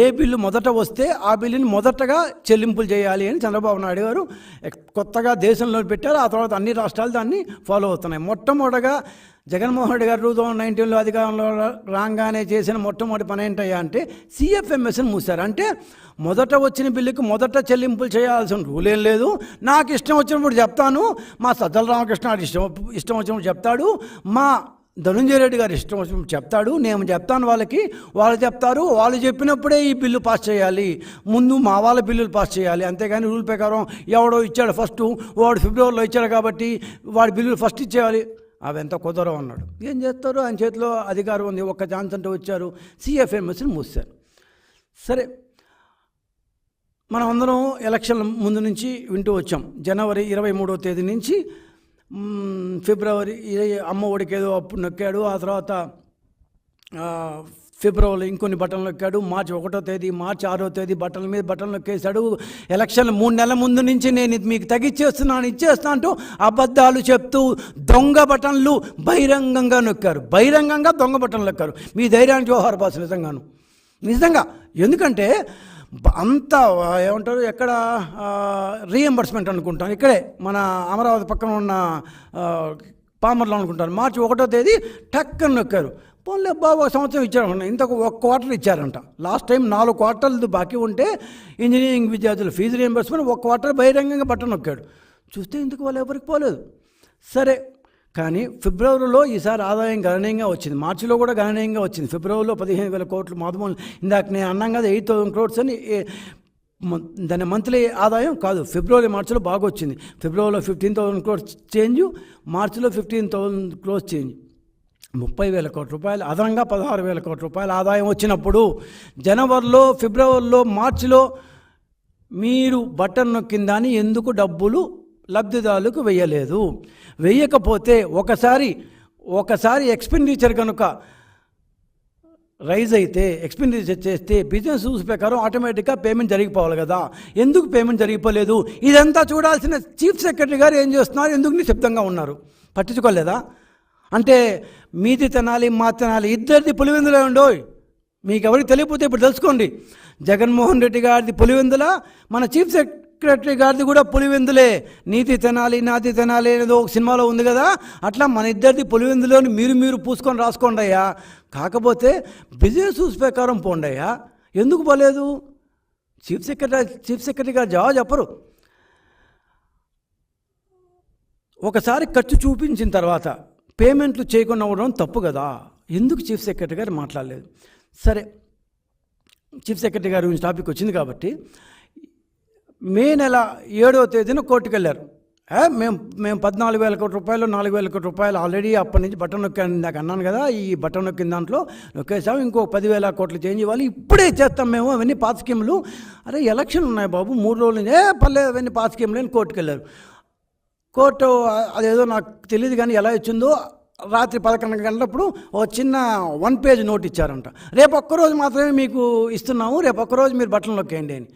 ఏ బిల్లు మొదట వస్తే ఆ బిల్లుని మొదటగా చెల్లింపులు చేయాలి అని చంద్రబాబు నాయుడు గారు కొత్తగా దేశంలో పెట్టారు. ఆ తర్వాత అన్ని రాష్ట్రాలు దాన్ని ఫాలో అవుతున్నాయి. మొట్టమొదటిగా జగన్మోహన్ రెడ్డి గారు 2019లో అధికారంలో రాగానే చేసిన మొట్టమొదటి పని ఏంటయ్యా అంటే సిఎఫ్ఎంఎస్ని మూశారు. అంటే మొదట వచ్చిన బిల్లుకి మొదట చెల్లింపులు చేయాల్సిన రూల్ ఏం లేదు. నాకు ఇష్టం వచ్చినప్పుడు చెప్తాను, మా సజ్జల రామకృష్ణ ఇష్టం వచ్చినప్పుడు చెప్తాడు, మా ధనుంజయ రెడ్డి గారు ఇష్టం వచ్చినప్పుడు చెప్తాడు, నేను చెప్తాను వాళ్ళకి, వాళ్ళు చెప్తారు, వాళ్ళు చెప్పినప్పుడే ఈ బిల్లు పాస్ చేయాలి, ముందు మా వాళ్ళ బిల్లులు పాస్ చేయాలి. అంతేగాని రూల్ ప్రకారం ఎవడో ఇచ్చాడు ఫస్ట్, వాడు ఫిబ్రవరిలో ఇచ్చాడు కాబట్టి వాడి బిల్లులు ఫస్ట్ ఇచ్చేయాలి, అవి ఎంత కుదరవు అన్నాడు. ఏం చేస్తారు, ఆయన చేతిలో అధికారం ఉంది, ఒక్క ఛాన్స్ అంటే వచ్చారు, సిఎఫ్ఎంఎస్ని మూసారు. సరే, మనం అందరం ఎలక్షన్ల ముందు నుంచి వింటూ వచ్చాం. జనవరి 23వ తేదీ నుంచి ఫిబ్రవరి అమ్మ ఒడికి ఏదో అప్పుడు నొక్కాడు. ఆ తర్వాత ఫిబ్రవరిలో ఇంకొన్ని బటన్లు నొక్కాడు. మార్చి 1వ తేదీ, మార్చి 6వ తేదీ బటన్ల మీద బటన్లు నొక్కేశాడు. ఎలక్షన్లు 3 నెలల ముందు నుంచి నేను ఇది మీకు ఇచ్చేస్తా అంటూ అబద్ధాలు చెప్తూ దొంగ బటన్లు బహిరంగంగా నొక్కారు. బహిరంగంగా దొంగ బటన్లు నొక్కారు. మీ ధైర్యానికి జోహార్ బాస్ నిజంగా. ఎందుకంటే అంత ఏమంటారు, ఎక్కడ రీఎంబర్స్మెంట్ అనుకుంటాను, ఇక్కడే మన అమరావతి పక్కన ఉన్న పామర్లో అనుకుంటారు. మార్చి 1వ తేదీ టక్కని నొక్కారు. పోన్లే బాబు, 1 సంవత్సరం ఇచ్చారంట, ఇంతకు 1 క్వార్టర్ ఇచ్చారంట. లాస్ట్ టైం 4 క్వార్టర్లు బాకీ ఉంటే ఇంజనీరింగ్ విద్యార్థులు ఫీజు రీఎంబర్స్మెంట్ 1 క్వార్టర్ బహిరంగంగా బటన్ నొక్కాడు. చూస్తే ఇందుకు వాళ్ళు ఎవరికి పోలేదు. సరే, కానీ ఫిబ్రవరిలో ఈసారి ఆదాయం గణనీయంగా వచ్చింది. మార్చిలో కూడా గణనీయంగా వచ్చింది. ఫిబ్రవరిలో 15,000 కోట్లు మాధుమూలు, ఇందాక నేను అన్నాం కదా 8,000 crores అని, దాని మంత్లీ ఆదాయం కాదు, ఫిబ్రవరి మార్చిలో బాగా వచ్చింది. ఫిబ్రవరిలో 15,000 crores చేంజ్, మార్చిలో 15,000 crores చేంజ్, 30,000 కోట్ల రూపాయలు, అదనంగా 16,000 కోట్ల రూపాయలు ఆదాయం వచ్చినప్పుడు జనవరిలో, ఫిబ్రవరిలో, మార్చిలో మీరు బటన్ నొక్కిందని ఎందుకు డబ్బులు లబ్ధిదారులకు వేయలేదు? వేయకపోతే ఒకసారి ఎక్స్పెండిచర్ కనుక రైజ్ అయితే, ఎక్స్పెండిచర్ చేస్తే బిజినెస్ రూల్స్ ప్రకారం ఆటోమేటిక్గా పేమెంట్ జరిగిపోవాలి కదా. ఎందుకు పేమెంట్ జరిగిపోలేదు? ఇదంతా చూడాల్సిన చీఫ్ సెక్రటరీ గారు ఏం చేస్తున్నారు, ఎందుకు నిశ్శబ్దంగా ఉన్నారు? పట్టించుకోలేదా? అంటే మీది తినాలి, మా తినాలి, ఇద్దరిది పులివెందులే ఉండోయ్. మీకు ఎవరికి తెలియకపోతే ఇప్పుడు తెలుసుకోండి. జగన్మోహన్ రెడ్డి గారిది పులివెందుల, మన చీఫ్ సెక్రటరీ గారిది కూడా పులివెందులే. నీతి తినాలి, నాతి తినాలి అనేది ఒక సినిమాలో ఉంది కదా, అట్లా మన ఇద్దరిది పులివెందులోని మీరు పూసుకొని రాసుకోండి అయ్యా. కాకపోతే బిజినెస్ రూల్స్ ప్రకారం పోండి అయ్యా. ఎందుకు పోలేదు? చీఫ్ సెక్రటరీ గారు జవాబు చెప్పరు. ఒకసారి ఖర్చు చూపించిన తర్వాత పేమెంట్లు చేయకుండా ఉండడం తప్పు కదా. ఎందుకు చీఫ్ సెక్రటరీ గారు మాట్లాడలేదు? సరే, చీఫ్ సెక్రటరీ గారి గురించి టాపిక్ వచ్చింది కాబట్టి మే నెల 7వ తేదీన కోర్టుకు వెళ్ళారు. మేము 14,000 కోట్ల రూపాయలు, 4,000 కోట్ల రూపాయలు ఆల్రెడీ అప్పటి నుంచి బటన్ నొక్కాను, నాకు అన్నాను కదా, ఈ బటన్ నొక్కిన దాంట్లో నొక్కేసాము, ఇంకో 10,000 కోట్లు చేంజ్ ఇవ్వాలి, ఇప్పుడే చేస్తాం మేము, అవన్నీ పాత స్కీములు. అరే ఎలక్షన్ ఉన్నాయి బాబు, 3 రోజుల నుంచి పర్లేదు అవన్నీ పాత స్కీములు అని కోర్టుకు వెళ్ళారు. కోర్టు అదేదో నాకు తెలియదు కానీ ఎలా ఇచ్చిందో, రాత్రి 11 గంటలప్పుడు ఓ చిన్న 1 పేజ్ నోట్ ఇచ్చారంట. రేపు ఒక్కరోజు మాత్రమే మీకు ఇస్తున్నాము, రేపు ఒక్కరోజు మీరు బట్టలు నొక్కేయండి అని.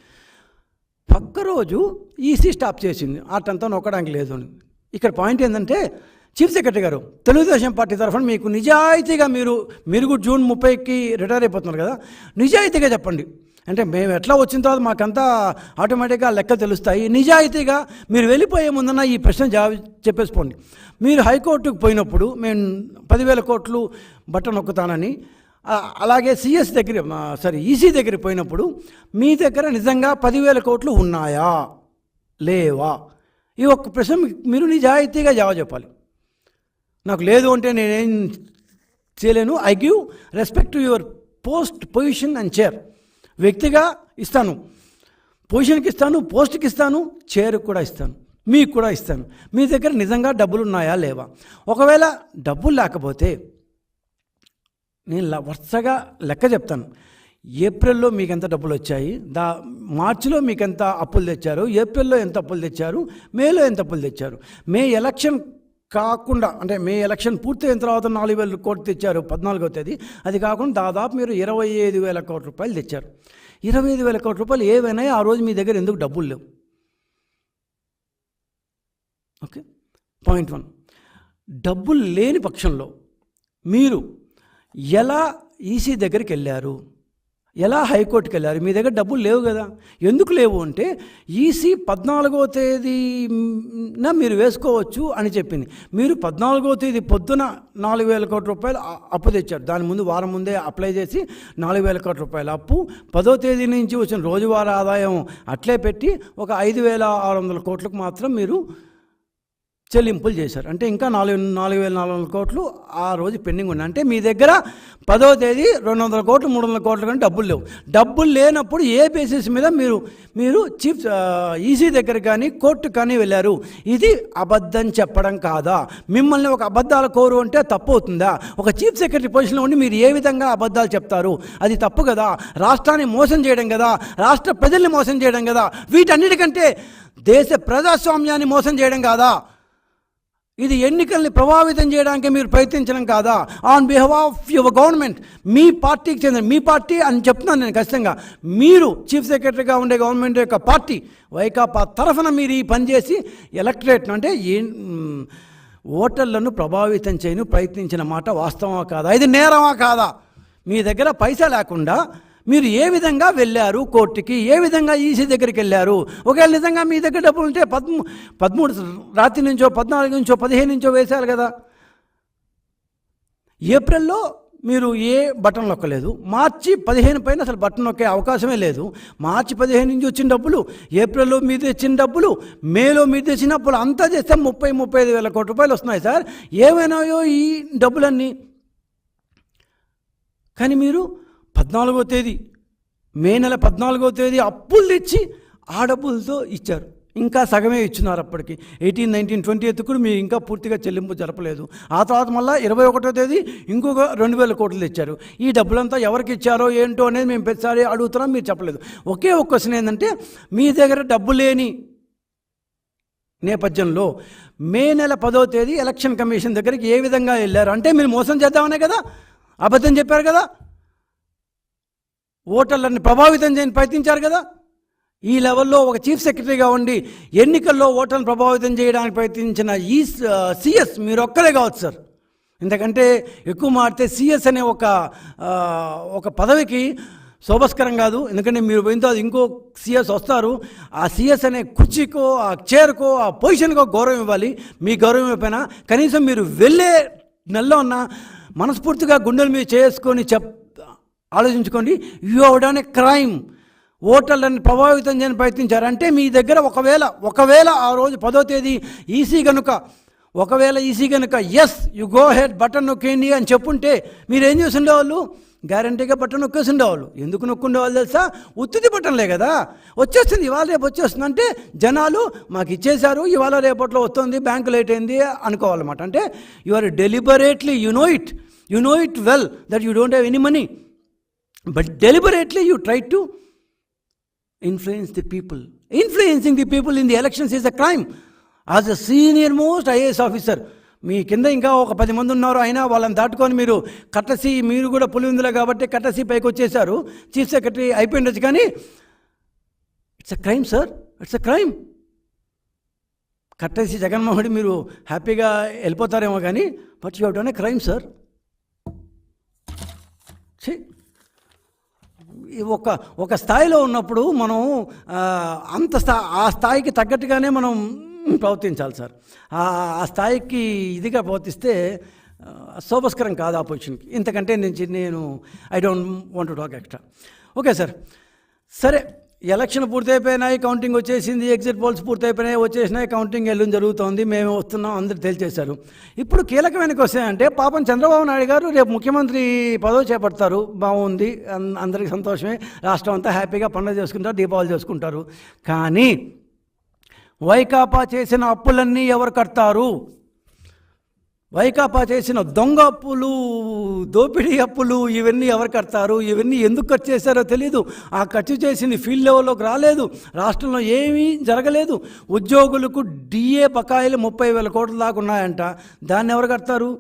ఒక్కరోజు ఈసీ స్టాప్ చేసింది, అటంతా నొక్కడానికి లేదు అని. ఇక్కడ పాయింట్ ఏంటంటే, చీఫ్ సెక్రటరీ గారు తెలుగుదేశం పార్టీ తరఫున మీకు నిజాయితీగా మీరు కూడా జూన్ 30కి రిటైర్ అయిపోతున్నారు కదా, నిజాయితీగా చెప్పండి. అంటే మేము ఎట్లా వచ్చిన తర్వాత మాకంతా ఆటోమేటిక్గా లెక్క తెలుస్తాయి. నిజాయితీగా మీరు వెళ్ళిపోయే ముందన్న ఈ ప్రశ్న జవాబు చెప్పేసిపోండి. మీరు హైకోర్టుకు పోయినప్పుడు మేము 10,000 కోట్లు బటన్ నొక్కుతానని, అలాగే ఈసీ దగ్గర పోయినప్పుడు మీ దగ్గర నిజంగా 10,000 కోట్లు ఉన్నాయా లేవా? ఈ ఒక్క ప్రశ్న మీరు నిజాయితీగా జవాబు చెప్పాలి. నాకు లేదు అంటే నేనేం చేయలేను. I give respect to your position and chair. వ్యక్తిగా ఇస్తాను, పొజిషన్కి ఇస్తాను, పోస్ట్కి ఇస్తాను, చైర్కి కూడా ఇస్తాను, మీకు కూడా ఇస్తాను. మీ దగ్గర నిజంగా డబ్బులు ఉన్నాయా లేవా? ఒకవేళ డబ్బులు లేకపోతే నేను వరుసగా లెక్క చెప్తాను. ఏప్రిల్లో మీకు ఎంత డబ్బులు వచ్చాయి, మార్చిలో మీకు ఎంత అప్పులు తెచ్చారు, ఏప్రిల్లో ఎంత అప్పులు తెచ్చారు, మేలో ఎంత అప్పులు తెచ్చారు. మే ఎలక్షన్ కాకుండా, అంటే మే ఎలక్షన్ పూర్తయిన తర్వాత 4,000 కోట్లు తెచ్చారు 14వ తేదీ. అది కాకుండా దాదాపు మీరు 25,000 కోట్ల రూపాయలు తెచ్చారు. 25,000 కోట్ల రూపాయలు ఏవైనా ఆ రోజు మీ దగ్గర ఎందుకు డబ్బులు లేవు? Okay, point 1. డబ్బులు లేని పక్షంలో మీరు ఎలా ఈసీ దగ్గరికి వెళ్ళారు, ఎలా హైకోర్టుకి వెళ్ళారు? మీ దగ్గర డబ్బులు లేవు కదా. ఎందుకు లేవు అంటే ఈసీ 14వ తేదీన మీరు వేసుకోవచ్చు అని చెప్పింది. మీరు 14వ తేదీ పొద్దున 4,000 కోట్ల రూపాయలు అప్పు తెచ్చారు. దాని ముందు వారం ముందే అప్లై చేసి 4,000 కోట్ల రూపాయల అప్పు, 10వ తేదీ నుంచి వచ్చిన రోజువారీ ఆదాయం అట్లే పెట్టి ఒక 5,600 కోట్లకు మాత్రం మీరు చెల్లింపులు చేశారు. అంటే ఇంకా 4,400 కోట్లు ఆ రోజు పెండింగ్ ఉన్నాయి. అంటే మీ దగ్గర 10వ తేదీ 200 కోట్లు 300 కోట్లు కానీ డబ్బులు లేవు. డబ్బులు లేనప్పుడు ఏ బేసిస్ మీద మీరు చీఫ్ ఈసీ దగ్గర కానీ కోర్టు కానీ వెళ్ళారు? ఇది అబద్ధం చెప్పడం కాదా? మిమ్మల్ని ఒక అబద్ధాల కోరు అంటే తప్పు అవుతుందా? ఒక చీఫ్ సెక్రటరీ పొజిషన్లో ఉండి మీరు ఏ విధంగా అబద్ధాలు చెప్తారు? అది తప్పు కదా. రాష్ట్రాన్ని మోసం చేయడం కదా, రాష్ట్ర ప్రజల్ని మోసం చేయడం కదా, వీటన్నిటికంటే దేశ ప్రజాస్వామ్యాన్ని మోసం చేయడం కాదా? ఇది ఎన్నికల్ని ప్రభావితం చేయడానికి మీరు ప్రయత్నించడం కాదా? On behalf of your government, మీ పార్టీకి చెందిన, మీ పార్టీ అని చెప్తున్నాను నేను ఖచ్చితంగా, మీరు చీఫ్ సెక్రటరీగా ఉండే గవర్నమెంట్ యొక్క పార్టీ వైకాపా తరఫున మీరు ఈ పనిచేసి ఎలక్టరేట్ను అంటే ఓటర్లను ప్రభావితం చేయను ప్రయత్నించిన మాట వాస్తవమా కాదా? ఇది నేరమా కాదా? మీ దగ్గర పైసా లేకుండా మీరు ఏ విధంగా వెళ్ళారు కోర్టుకి? ఏ విధంగా ఈసీ దగ్గరికి వెళ్ళారు? ఒకవేళ నిజంగా మీ దగ్గర డబ్బులు ఉంటే 13 రాత్రి నుంచో 14 నుంచో 15 నుంచో వేశారు కదా. ఏప్రిల్లో మీరు ఏ బటన్ నొక్కలేదు. మార్చి 15 పైన అసలు బటన్ నొక్కే అవకాశమే లేదు. మార్చి 15 నుంచి వచ్చిన డబ్బులు, ఏప్రిల్లో మీరు తెచ్చిన డబ్బులు, మేలో మీరు తెచ్చిన అప్పులు అంతా చేస్తే 30-35 వేల కోట్ల రూపాయలు వస్తున్నాయి సార్. ఏమైనాయో ఈ డబ్బులన్నీ? కానీ మీరు 14వ తేదీ, మే నెల 14వ తేదీ అప్పులు తెచ్చి ఆ డబ్బులతో ఇచ్చారు. ఇంకా సగమే ఇచ్చినారు. అప్పటికి 18, 19, 20 కూడా మీరు ఇంకా పూర్తిగా చెల్లింపు జరపలేదు. ఆ తర్వాత మళ్ళీ 21వ తేదీ ఇంకొక 2,000 కోట్లు తెచ్చారు. ఈ డబ్బులంతా ఎవరికి ఇచ్చారో ఏంటో అనేది మేము ప్రతిసారి అడుగుతున్నాం, మీరు చెప్పలేదు. ఒకే ఒక క్వశ్చన్ ఏంటంటే, మీ దగ్గర డబ్బు లేని నేపథ్యంలో మే నెల 10వ తేదీ ఎలక్షన్ కమిషన్ దగ్గరికి ఏ విధంగా వెళ్ళారు? అంటే మీరు మోసం చేద్దామనే కదా, అబద్ధం చెప్పారు కదా, ఓటర్లను ప్రభావితం చేయని ప్రయత్నించారు కదా. ఈ లెవెల్లో ఒక చీఫ్ సెక్రటరీగా ఉండి ఎన్నికల్లో ఓటర్లను ప్రభావితం చేయడానికి ప్రయత్నించిన ఈ సిఎస్ మీరు ఒక్కరే కావచ్చు సార్. ఎందుకంటే ఎక్కువ మాడితే సిఎస్ అనే ఒక పదవికి శోభస్కరం కాదు. ఎందుకంటే మీరు పోయిన తర్వాత ఇంకో సిఎస్ వస్తారు. ఆ సిఎస్ అనే కుర్చీకో, ఆ చైర్కో, ఆ పొజిషన్కో గౌరవం ఇవ్వాలి. మీ గౌరవం ఇవ్వకపోయినా కనీసం మీరు వెళ్ళే నెలలో ఉన్న మనస్ఫూర్తిగా గుండెల మీద చేసుకొని ఆలోచించుకోండి. You have done a crime. ఓటర్లను ప్రభావితం చేయని ప్రయత్నించారు. అంటే మీ దగ్గర ఒకవేళ ఆ రోజు 10వ తేదీ ఈసీ కనుక yes you go ahead button నొక్కేయండి అని చెప్పుంటే మీరేం చేసి ఉండేవాళ్ళు? గ్యారంటీగా బటన్ నొక్కేసి ఉండేవాళ్ళు. ఎందుకు నొక్కుండేవాళ్ళు తెలుసా? ఉత్తిది బటన్లే కదా, వచ్చేస్తుంది ఇవాళ రేపు వచ్చేస్తుంది. అంటే జనాలు మాకు ఇచ్చేశారు, ఇవాళ రేపట్లో వస్తుంది, బ్యాంకు లేట్ అయింది అనుకోవాలన్నమాట. అంటే you are deliberately, you know it well that you don't have any money, but deliberately you try to influence the people. Influencing the people in the elections is a crime. As a senior most IAS officer, మీ కింద ఇంకా ఒక 10 మంది ఉన్నారు, అయినా వాళ్ళని దాటుకొని మీరు మీరు కూడా పులివిందులే కాబట్టి కట్టసి పైకి వచ్చేసారు. చీఫ్ సెక్రటరీ అయిపోయిండొచ్చు, కానీ it's a crime sir, it's a crime. కట్టసి జగన్మోహన్ రెడ్డి మీరు హ్యాపీగా వెళ్ళిపోతారేమో కానీ, but you have done a crime sir. ఒక స్థాయిలో ఉన్నప్పుడు మనం ఆ స్థాయికి తగ్గట్టుగానే మనం ప్రవర్తించాలి సార్. ఆ స్థాయికి ఇదిగా ప్రవర్తిస్తే శోభస్కరం కాదు ఆ పొజిషన్కి. ఇంతకంటే నేను I don't want to talk extra. Okay sir, సరే, ఎలక్షన్ పూర్తయిపోయినాయి, కౌంటింగ్ వచ్చేసింది, ఎగ్జిట్ పోల్స్ పూర్తయిపోయినాయి, వచ్చేసినాయి, కౌంటింగ్ ఎల్లుండి జరుగుతోంది, మేము వస్తున్నాం, అందరూ తేల్చేశారు. ఇప్పుడు కీలకమైన క్వశ్చన్ అంటే, పాపం చంద్రబాబు నాయుడు గారు రేపు ముఖ్యమంత్రి పదవి చేపడతారు, బాగుంది, అందరికీ సంతోషమే, రాష్ట్రం అంతా హ్యాపీగా పండుగ చేసుకుంటారు, దీపావళి చేసుకుంటారు. కానీ వైకాపా చేసిన అప్పులన్నీ ఎవరు కడతారు? వైకాపా చేసిన దొంగ అప్పులు, దోపిడీ అప్పులు, ఇవన్నీ ఎవరు కడతారు? ఇవన్నీ ఎందుకు ఖర్చు చేశారో తెలీదు. ఆ ఖర్చు చేసింది ఫీల్డ్ లెవెల్లోకి రాలేదు. రాష్ట్రంలో ఏమీ జరగలేదు. ఉద్యోగులకు డిఏ బకాయిలు 30,000 కోట్ల దాకా ఉన్నాయంట. దాన్ని ఎవరు కడతారు?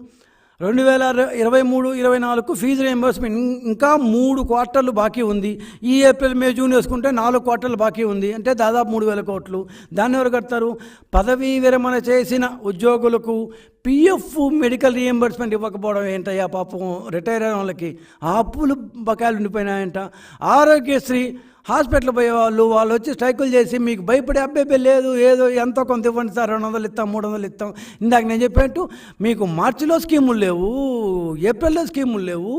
2023-24 ఫీజు రియంబర్స్మెంట్ ఇంకా 3 క్వార్టర్లు బాకీ ఉంది. ఈ ఏప్రిల్ మే జూన్ వేసుకుంటే 4 క్వార్టర్లు బాకీ ఉంది. అంటే దాదాపు 3,000 కోట్లు. దాన్ని ఎవరు కడతారు? పదవీ విరమణ చేసిన ఉద్యోగులకు పిఎఫ్ మెడికల్ రియంబర్స్మెంట్ ఇవ్వకపోవడం ఏంటయ్యా పాపం రిటైర్ అయిన వాళ్ళకి ఆ అప్పులు బకాయిలు ఉండిపోయినాయంట. ఆరోగ్యశ్రీ హాస్పిటల్ పోయే వాళ్ళు వచ్చి స్ట్రైకులు చేసి మీకు భయపడే అబ్బాయి లేదు, ఏదో ఎంతో కొంత ఇవ్వండి సార్, 200 ఇస్తాం, 300 ఇస్తాం. ఇందాక నేను చెప్పినట్టు మీకు మార్చిలో స్కీములు లేవు, ఏప్రిల్లో స్కీములు లేవు,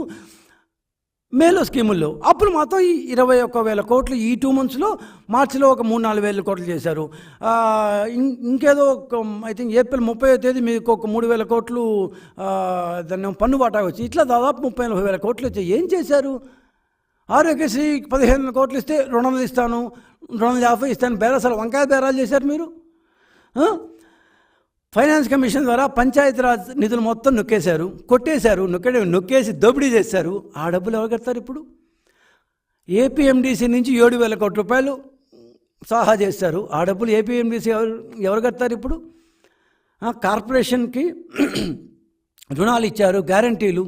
మేలో స్కీములు లేవు. అప్పుడు మాత్రం ఈ 21,000 కోట్లు ఈ 2 monthsలో మార్చిలో ఒక 3-4 వేల కోట్లు చేశారు. ఇంకేదో ఐ థింక్ ఏప్రిల్ 30వ తేదీ మీకు ఒక 3,000 కోట్లు దాన్ని పన్ను వాటా వచ్చి ఇట్లా దాదాపు 30-40 వేల కోట్లు వచ్చాయి. ఏం చేశారు? ఆరోగ్యశ్రీ 15 కోట్లు ఇస్తే 200 ఇస్తాను, 250 ఇస్తాను, బేరసలు వంకాయ బేరాలు చేశారు మీరు. ఫైనాన్స్ కమిషన్ ద్వారా పంచాయతీరాజ్ నిధులు మొత్తం కొట్టేశారు, నొక్కేసి దోపిడీ చేశారు. ఆ డబ్బులు ఎవరు కడతారు ఇప్పుడు? ఏపీఎండిసి నుంచి 7,000 కోట్ల రూపాయలు సహా చేశారు. ఆ డబ్బులు ఏపీఎండిసి ఎవరు కడతారు ఇప్పుడు? కార్పొరేషన్కి రుణాలు ఇచ్చారు, గ్యారంటీలు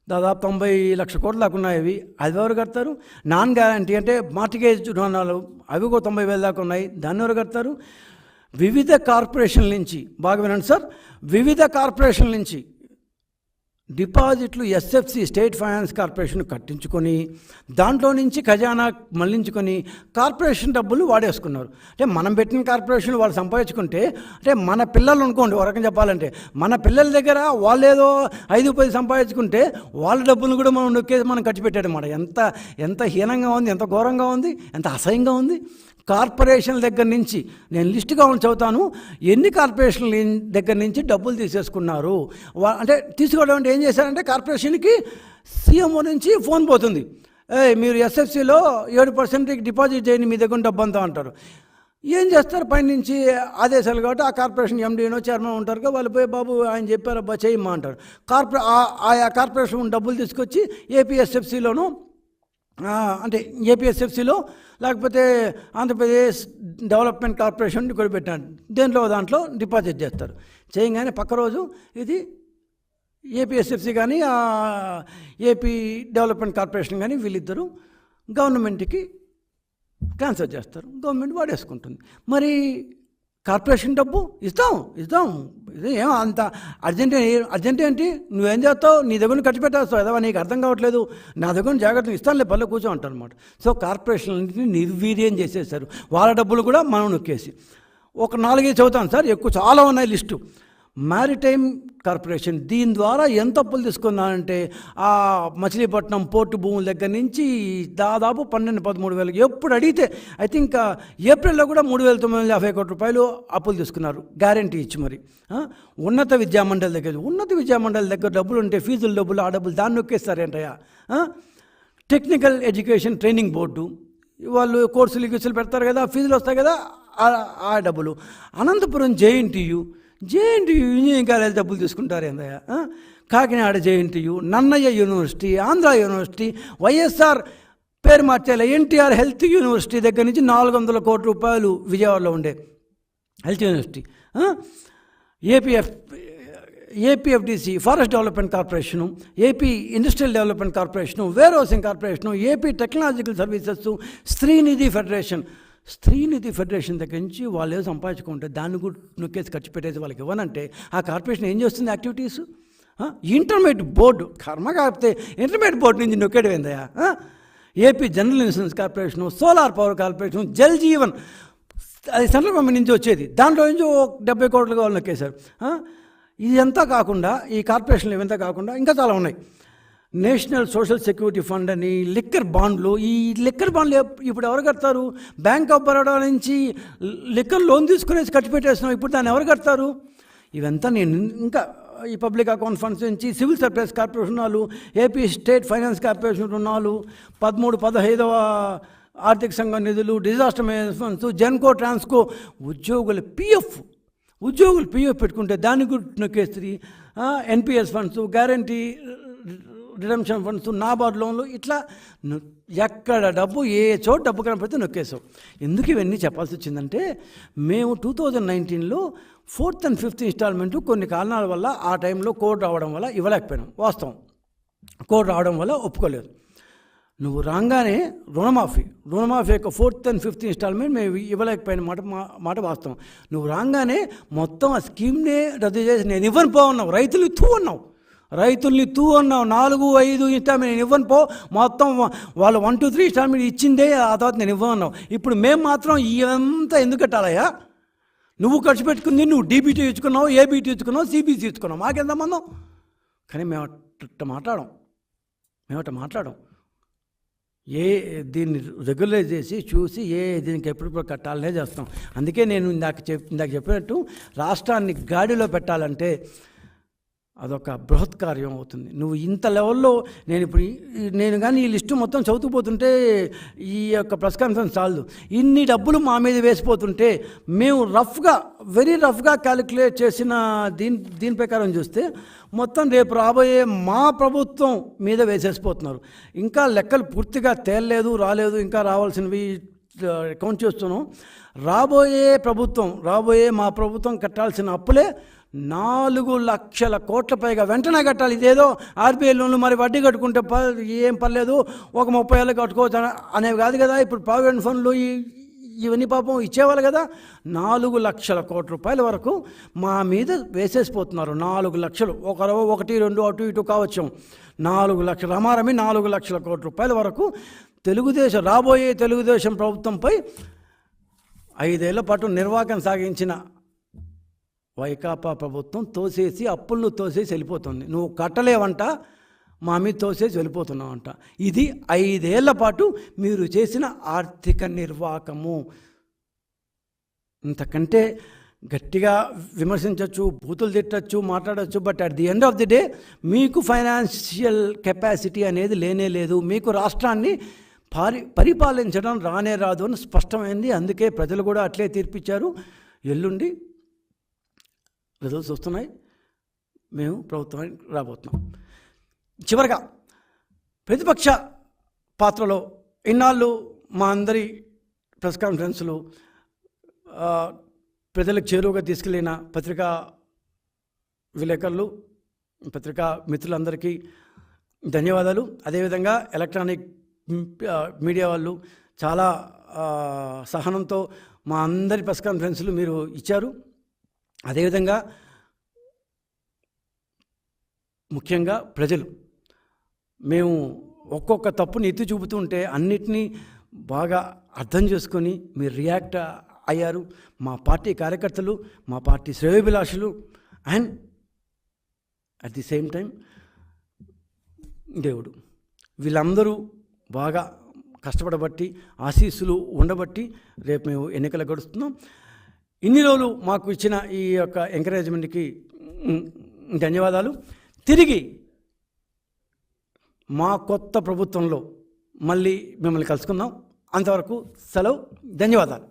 దాదాపు 90 లక్షల కోట్ల దాకా ఉన్నాయి. అది ఎవరు కడతారు? నాన్ గ్యారంటీ అంటే మార్టిగేజ్ రుణాలు అవి కూడా 90,000 దాకా ఉన్నాయి. దాన్ని ఎవరు కడతారు? వివిధ కార్పొరేషన్ల నుంచి, బాగా వినండి సార్, వివిధ కార్పొరేషన్ల నుంచి డిపాజిట్లు ఎస్ఎఫ్సి స్టేట్ ఫైనాన్స్ కార్పొరేషన్ కట్టించుకొని దాంట్లో నుంచి ఖజానా మళ్లించుకొని కార్పొరేషన్ డబ్బులు వాడేసుకున్నారు. అంటే మనం పెట్టిన కార్పొరేషన్ వాళ్ళు సంపాదించుకుంటే, అంటే మన పిల్లలు అనుకోండి, ఒక రకం చెప్పాలంటే మన పిల్లల దగ్గర వాళ్ళు ఏదో 5-10 సంపాదించుకుంటే వాళ్ళ డబ్బులు కూడా మనం నొక్కేసి మనం ఖర్చు పెట్టాడన్నమాట. ఎంత హీనంగా ఉంది, ఎంత ఘోరంగా ఉంది, ఎంత అసహ్యంగా ఉంది. కార్పొరేషన్ల దగ్గర నుంచి నేను లిస్టుగా చదువుతాను, ఎన్ని కార్పొరేషన్ల దగ్గర నుంచి డబ్బులు తీసేసుకున్నారు. అంటే తీసుకోవడం అంటే ఏం చేశారంటే, కార్పొరేషన్కి సీఎంఓ నుంచి ఫోన్ పోతుంది, మీరు ఎస్ఎఫ్సిలో 7% డిపాజిట్ చేయండి, మీ దగ్గర డబ్బు అంతా అంటారు. ఏం చేస్తారు? పైనుంచి ఆదేశాలు కాబట్టి ఆ కార్పొరేషన్ ఎండీనో చైర్మన్ ఉంటారు, వాళ్ళు పోయి బాబు ఆయన చెప్పారు అబ్బా చేయమ్మా అంటారు. ఆయా కార్పొరేషన్ డబ్బులు తీసుకొచ్చి ఏపీఎస్ఎఫ్సిలోనూ అంటే ఏపీఎస్ఎఫ్సిలో లేకపోతే ఆంధ్రప్రదేశ్ డెవలప్మెంట్ కార్పొరేషన్ కూడా పెట్టాను, దాంట్లో డిపాజిట్ చేస్తారు. చేయగానే పక్క రోజు ఇది ఏపీఎస్ఎఫ్సి కానీ ఏపీ డెవలప్మెంట్ కార్పొరేషన్ కానీ వీళ్ళిద్దరూ గవర్నమెంట్కి ట్రాన్స్ఫర్ చేస్తారు, గవర్నమెంట్ వాడేసుకుంటుంది. మరి కార్పొరేషన్ డబ్బు ఇస్తాం ఇది ఏమో అంత అర్జెంట్ ఏంటి? నువ్వేం చేస్తావు? నీ దగ్గర ఖర్చు పెట్టేస్తావు ఎదవా, నీకు అర్థం కావట్లేదు, నా దగ్గర జాగ్రత్తలు ఇస్తానులే, పల్లె కూర్చో అంటారు అనమాట. సో కార్పొరేషన్లన్నింటినీ నిర్వీర్యం చేసేసారు, వాళ్ళ డబ్బులు కూడా మనం నొక్కేసి. ఒక 4 చదువుతాను సార్, ఎక్కువ చాలా ఉన్నాయి లిస్టు. మ్యారిటైమ్ కార్పొరేషన్, దీని ద్వారా ఎంత అప్పులు తీసుకున్నానంటే మచిలీపట్నం పోర్టు భూముల దగ్గర నుంచి దాదాపు 12-13 వేలు, ఎప్పుడు అడిగితే ఐ థింక్ ఏప్రిల్లో కూడా 3,950 కోట్ల రూపాయలు అప్పులు తీసుకున్నారు గ్యారంటీ ఇచ్చి. మరి ఉన్నత విద్యామండలి దగ్గర డబ్బులు ఉంటే ఫీజుల డబ్బులు, ఆ డబ్బులు దాన్ని నొక్కేస్తారేంటయ్యా. టెక్నికల్ ఎడ్యుకేషన్ ట్రైనింగ్ బోర్డు వాళ్ళు కోర్సులు గీసులు పెడతారు కదా, ఫీజులు వస్తాయి కదా, ఆ డబ్బులు. అనంతపురం జేఎన్టీయు ఇంజనీరింగ్ కాలేజ్ డబ్బులు తీసుకుంటారు ఏందయ్యా. Kakinada JNTU, Nannaya university, Andhra university, YSR పేరు మార్చేలా ఎన్టీఆర్ హెల్త్ యూనివర్సిటీ దగ్గర నుంచి 400 కోట్ల రూపాయలు విజయవాడలో ఉండే health university. APFDC forest development corporation, AP industrial development corporation, warehousing corporation, AP technological services, Srinidhi federation దగ్గర నుంచి వాళ్ళు ఏదో సంపాదించుకుంటే దాన్ని కూడా నొక్కేసి ఖర్చు పెట్టేసి వాళ్ళకి ఇవ్వనంటే ఆ కార్పొరేషన్ ఏం చేస్తుంది యాక్టివిటీస్? ఇంటర్మీడియట్ బోర్డు కర్మ కాకపోతే ఇంటర్మీడియట్ బోర్డు నుంచి నొక్కేయడం ఏందయ్యా. AP general insurance corporation, solar power corporation, Jal Jeevan అది సెంట్రల్ గవర్నమెంట్ నుంచి వచ్చేది, దాంట్లో నుంచి 70 కోట్లుగా వాళ్ళు నొక్కేశారు. ఇదంతా కాకుండా ఈ కార్పొరేషన్లు ఇవంతా కాకుండా ఇంకా చాలా ఉన్నాయి. నేషనల్ సోషల్ సెక్యూరిటీ ఫండ్ అని, లిక్కర్ బాండ్లు. ఈ లిక్కర్ బాండ్లు ఇప్పుడు ఎవరు కడతారు? బ్యాంక్ ఆఫ్ బరోడా నుంచి లిక్కర్ లోన్ తీసుకునేసి ఖర్చు పెట్టేస్తున్నాం, ఇప్పుడు దాన్ని ఎవరు కడతారు? ఇవంతా నేను ఇంకా ఈ పబ్లిక్ అకౌంట్ ఫండ్స్ నుంచి సివిల్ సప్లైస్ కార్పొరేషన్ రుణాలు, ఏపీ స్టేట్ ఫైనాన్స్ కార్పొరేషన్ రుణాలు, 13-15వ ఆర్థిక సంఘం నిధులు, disaster management funds, Genco, Transco, ఉద్యోగులు పిఎఫ్ పెట్టుకుంటే దాన్ని కూడా నొక్కేస్తుంది. NPS funds, guarantee redemption funds, NABARD లోన్లు, ఇట్లా ఎక్కడ డబ్బు ఏ చోట డబ్బు కనపడితే నొక్కేసాం. ఎందుకు ఇవన్నీ చెప్పాల్సి వచ్చిందంటే, మేము 2019లో 4th and 5th ఇన్స్టాల్మెంటు కొన్ని కారణాల వల్ల ఆ టైంలో కోడ్ రావడం వల్ల ఇవ్వలేకపోయినాం. వాస్తవం, కోడ్ రావడం వల్ల ఒప్పుకోలేదు. నువ్వు రాగానే రుణమాఫీ యొక్క 4th and 5th ఇన్స్టాల్మెంట్ మేము ఇవ్వలేకపోయిన మాట వాస్తవం. నువ్వు రాగానే మొత్తం ఆ స్కీమ్నే రద్దు చేసి నేను ఇవ్వను పో అన్నావు. రైతుల్ని తూ అన్నావు. 4, 5 ఇన్స్టాల్మెంట్ నేను ఇవ్వను పో, మొత్తం వాళ్ళు 1, 2, 3 ఇన్స్టాల్మెంట్ ఇచ్చిందే, ఆ తర్వాత నేను ఇవ్వన్నావు. ఇప్పుడు మేము మాత్రం ఇవంతా ఎందుకు కట్టాలయ్యా? నువ్వు ఖర్చు పెట్టుకుంది, నువ్వు డీబీటీ ఇచ్చుకున్నావు, ఏబీటీ ఇచ్చుకున్నావు, సిబిసి ఇచ్చుకున్నావు, మాకెంత మందం? కానీ మేము అట్ట మాట్లాడం. దీన్ని రెగ్యులైజ్ చేసి చూసి దీనికి ఎప్పుడు కట్టాలనే చేస్తాం. అందుకే నేను ఇందాక చెప్పినట్టు రాష్ట్రాన్ని గాడిలో పెట్టాలంటే అదొక బృహత్ కార్యం అవుతుంది. నువ్వు ఇంత లెవెల్లో నేను కానీ ఈ లిస్టు మొత్తం చదువుతుపోతుంటే ఈ యొక్క ప్రెస్ కాన్ఫరెన్స్ చాలదు. ఇన్ని డబ్బులు మా మీద వేసిపోతుంటే మేము వెరీ రఫ్గా క్యాలిక్యులేట్ చేసిన దీని ప్రకారం చూస్తే మొత్తం రేపు రాబోయే మా ప్రభుత్వం మీద వేసేసిపోతున్నారు. ఇంకా లెక్కలు పూర్తిగా రాలేదు, ఇంకా రావాల్సినవి కౌంట్ చేస్తున్నాం. రాబోయే మా ప్రభుత్వం కట్టాల్సిన అప్పులే 4 లక్షల కోట్ల పైగా వెంటనే కట్టాలి. ఇదేదో ఆర్బీఐ లోన్లు మరి వడ్డీ కట్టుకుంటే ఏం పర్లేదు, ఒక 30 ఏళ్ళు కట్టుకోవచ్చు అనేవి కాదు కదా. ఇప్పుడు ప్రావిడెంట్ ఫండ్లు ఇవన్నీ పాపం ఇచ్చేవాళ్ళు కదా. 4 లక్షల కోట్ల రూపాయల వరకు మా మీద వేసేసిపోతున్నారు. 4 లక్షలు, 1, 2 అటు ఇటు కావచ్చు, 4 లక్షలు అమారమి 4 లక్షల కోట్ల రూపాయల వరకు రాబోయే తెలుగుదేశం ప్రభుత్వంపై 5 ఏళ్ల పాటు నిర్వాహకం సాగించిన వైకాపా ప్రభుత్వం అప్పులను తోసేసి వెళ్ళిపోతుంది. నువ్వు కట్టలేవంట, మా మీద తోసేసి వెళ్ళిపోతున్నావంట. ఇది 5 ఏళ్ల పాటు మీరు చేసిన ఆర్థిక నిర్వాహకము. ఇంతకంటే గట్టిగా విమర్శించవచ్చు, బూతులు తిట్టచ్చు, మాట్లాడచ్చు. But at the end of the day మీకు ఫైనాన్షియల్ కెపాసిటీ అనేది లేదు. మీకు రాష్ట్రాన్ని పరిపాలించడం రాదు అని స్పష్టమైంది. అందుకే ప్రజలు కూడా అట్లే తీర్పిచ్చారు. ఎల్లుండి రిజల్ట్స్ వస్తున్నాయి, మేము ప్రభుత్వానికి రాబోతున్నాం. చివరగా ప్రతిపక్ష పాత్రలో ఇన్నాళ్ళు మా అందరి ప్రెస్ కాన్ఫరెన్స్లు ప్రజలకు చేరువగా తీసుకెళ్ళిన పత్రికా విలేకరులు, పత్రికా మిత్రులందరికీ ధన్యవాదాలు. అదేవిధంగా ఎలక్ట్రానిక్ మీడియా వాళ్ళు చాలా సహనంతో మా అందరి ప్రెస్ కాన్ఫరెన్స్లు మీరు ఇచ్చారు. అదేవిధంగా ముఖ్యంగా ప్రజలు, మేము ఒక్కొక్క తప్పుని ఎత్తి చూపుతుంటే అన్నిటినీ బాగా అర్థం చేసుకొని మీరు రియాక్ట్ అయ్యారు. మా పార్టీ కార్యకర్తలు, మా పార్టీ శ్రేయోభిలాషులు, and at the same time దేవుడు, వీళ్ళందరూ బాగా కష్టపడబట్టి, ఆశీస్సులు ఉండబట్టి రేపు మేము ఎన్నికలు గడుస్తున్నాం. ఇన్ని రోజులు మాకు ఇచ్చిన ఈ యొక్క ఎంకరేజ్మెంట్కి ధన్యవాదాలు. తిరిగి మా కొత్త ప్రభుత్వంలో మళ్ళీ మిమ్మల్ని కలుసుకుందాం. అంతవరకు సెలవు. ధన్యవాదాలు.